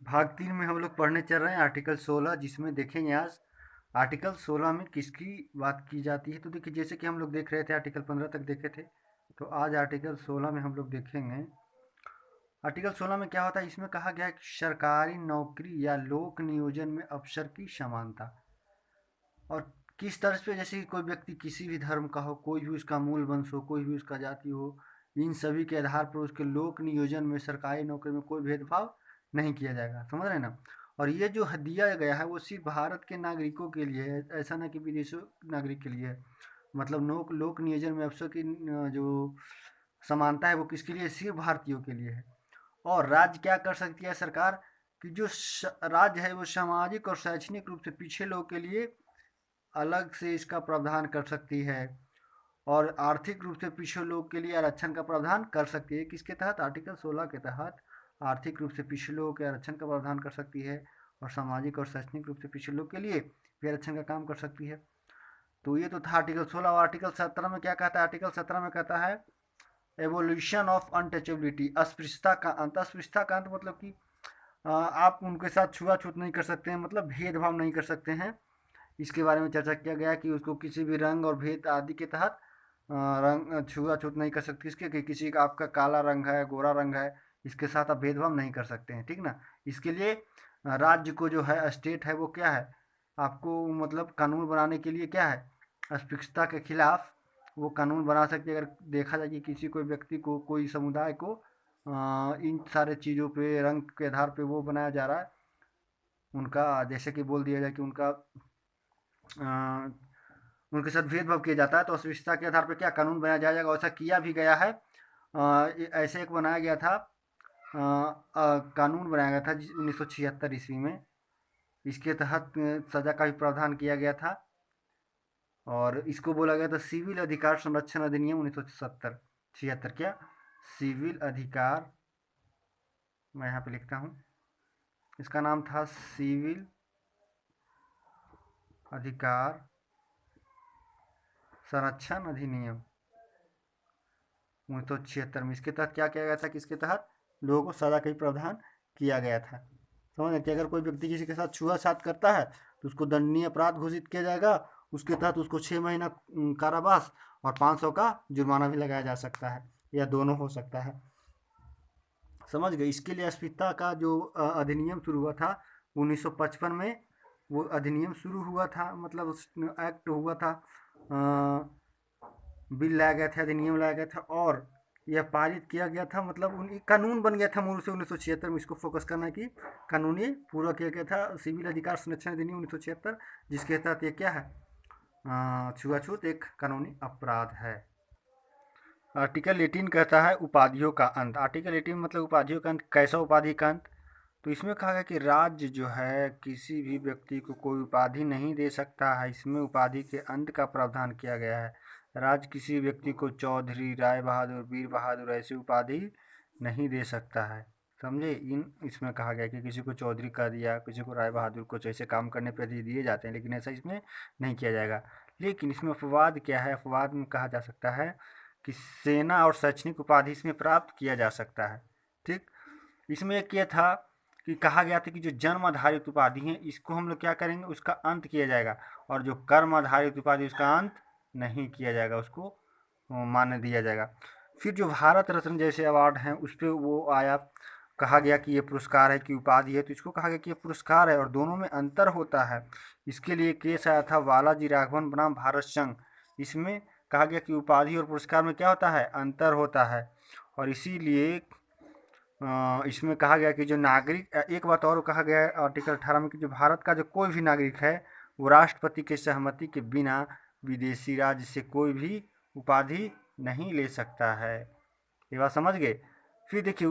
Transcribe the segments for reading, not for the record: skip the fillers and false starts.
भाग 3 में हम लोग पढ़ने चल रहे हैं आर्टिकल 16, जिसमें देखेंगे आज आर्टिकल 16 में किसकी बात की जाती है। तो देखिए, जैसे कि हम लोग देख रहे थे आर्टिकल 15 तक देखे थे, तो आज आर्टिकल 16 में हम लोग देखेंगे। आर्टिकल 16 में क्या होता है, इसमें कहा गया है कि सरकारी नौकरी या लोक नियोजन में अवसर की समानता। और किस तरह पे, जैसे कि कोई व्यक्ति किसी भी धर्म का हो, कोई भी उसका मूल वंश हो, कोई भी उसका जाति हो, इन सभी के आधार पर उसके लोक नियोजन में सरकारी नौकरी में कोई भेदभाव नहीं किया जाएगा। समझ रहे हैं ना। और ये जो दिया गया है वो सिर्फ भारत के नागरिकों के लिए है, ऐसा ना कि विदेशों नागरिक के लिए है। मतलब लोक नियोजन में अवसर की जो समानता है वो किसके लिए, सिर्फ भारतीयों के लिए है। और राज्य क्या कर सकती है सरकार, कि जो राज्य है वो सामाजिक और शैक्षणिक रूप से पिछड़े लोगों के लिए अलग से इसका प्रावधान कर सकती है, और आर्थिक रूप से पिछड़े लोग के लिए आरक्षण का प्रावधान कर सकती है। किसके तहत, आर्टिकल 16 के तहत आर्थिक रूप से पिछड़े लोगों के आरक्षण का प्रावधान कर सकती है, और सामाजिक और शैक्षणिक रूप से पिछड़े लोग के लिए भी आरक्षण का काम कर सकती है। तो ये तो था आर्टिकल 16। और आर्टिकल 17 में क्या कहता है, आर्टिकल 17 में कहता है एवोल्यूशन ऑफ अनटचेबिलिटी, अस्पृश्यता का अंत। अस्पृश्यता का अंत मतलब कि आप उनके साथ छुआछूत नहीं कर सकते हैं, मतलब भेदभाव नहीं कर सकते हैं। इसके बारे में चर्चा किया गया कि उसको किसी भी रंग और भेद आदि के तहत रंग छुआछूत नहीं कर सकते। इसके कि किसी का आपका काला रंग है, गोरा रंग है, इसके साथ आप भेदभाव नहीं कर सकते हैं, ठीक ना। इसके लिए राज्य को जो है, स्टेट है, वो क्या है, आपको मतलब कानून बनाने के लिए क्या है, अस्पृश्यता के खिलाफ वो कानून बना सकती है। अगर देखा जाए कि किसी कोई व्यक्ति को, कोई समुदाय को इन सारे चीज़ों पे, रंग के आधार पे वो बनाया जा रहा है, उनका जैसे कि बोल दिया जाए कि उनका उनके साथ भेदभाव किया जाता है, तो अस्पृश्यता के आधार पर क्या कानून बनाया जाएगा। ऐसा किया भी गया है। ऐसे एक बनाया गया था, कानून बनाया गया था 1976 ईस्वी में। इसके तहत सजा का भी प्रावधान किया गया था, और इसको बोला गया था सिविल अधिकार संरक्षण अधिनियम 1976। क्या, सिविल अधिकार, मैं यहाँ पे लिखता हूँ, इसका नाम था सिविल अधिकार संरक्षण अधिनियम 1976 में। इसके तहत क्या किया गया था, किसके तहत लोगों को सजा का भी प्रावधान किया गया था। समझ कि अगर कोई व्यक्ति किसी के साथ छुआछूत करता है तो उसको दंडनीय अपराध घोषित किया जाएगा। उसके तहत उसको 6 महीना कारावास और 500 का जुर्माना भी लगाया जा सकता है, या दोनों हो सकता है। समझ गए। इसके लिए अस्पृश्यता का जो अधिनियम शुरू हुआ था 1955 में, वो अधिनियम शुरू हुआ था, मतलब एक्ट हुआ था, बिल लाया गया था, अधिनियम लाया गया था, और यह पारित किया गया था, मतलब कानून बन गया था मूल से 1976 में। इसको फोकस करना है कि कानूनी पूरा किया गया था सिविल अधिकार संरक्षण अधिनियम 1976, जिसके तहत ये क्या है, छुआछूत एक कानूनी अपराध है। आर्टिकल 18 कहता है उपाधियों का अंत। आर्टिकल 18 मतलब उपाधियों का अंत। कैसा उपाधि का अंत, तो इसमें कहा गया कि राज्य जो है किसी भी व्यक्ति को कोई उपाधि नहीं दे सकता है। इसमें उपाधि के अंत का प्रावधान किया गया है। राज्य किसी व्यक्ति को चौधरी, राय बहादुर, वीर बहादुर ऐसी उपाधि नहीं दे सकता है। समझे। इसमें कहा गया कि किसी को चौधरी कह दिया, किसी को राय बहादुर, कुछ ऐसे काम करने पर दिए जाते हैं, लेकिन ऐसा इसमें नहीं किया जाएगा। लेकिन इसमें अपवाद क्या है, अपवाद में कहा जा सकता है कि सेना और शैक्षणिक उपाधि इसमें प्राप्त किया जा सकता है। ठीक। इसमें एक ये था कि कहा गया था कि जो जन्म आधारित उपाधि है इसको हम लोग क्या करेंगे, उसका अंत किया जाएगा, और जो कर्म आधारित उपाधि उसका अंत नहीं किया जाएगा, उसको मान्य दिया जाएगा। फिर जो भारत रत्न जैसे अवार्ड हैं उस पर वो आया, कहा गया कि ये पुरस्कार है कि उपाधि है, तो इसको कहा गया कि ये पुरस्कार है, और दोनों में अंतर होता है। इसके लिए केस आया था बालाजी राघवन बनाम भारत संघ। इसमें कहा गया कि उपाधि और पुरस्कार में क्या होता है, अंतर होता है। और इसीलिए इसमें कहा गया कि जो नागरिक, एक बात और कहा गया है आर्टिकल 18 में कि जो भारत का जो कोई भी नागरिक है वो राष्ट्रपति के सहमति के बिना विदेशी राज्य से कोई भी उपाधि नहीं ले सकता है। ये बात समझ गए। फिर देखिए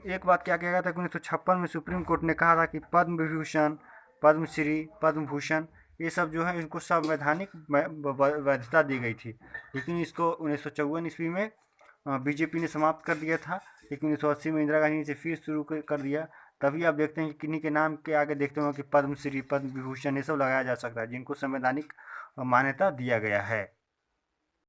एक बात क्या किया गया था, 1956 में सुप्रीम कोर्ट ने कहा था कि पद्म विभूषण, पद्मश्री, पद्म भूषण ये सब जो है इनको संवैधानिक वैधता दी गई थी, लेकिन इसको 1954 ईस्वी में बीजेपी ने समाप्त कर दिया था। लेकिन 1980 में इंदिरा गांधी ने इसे फिर शुरू कर दिया। तभी आप देखते हैं कि किन्हीं के नाम के आगे देखते हो कि पद्मश्री, पद्म विभूषण ये सब लगाया जा सकता है, जिनको संवैधानिक मान्यता दिया गया है।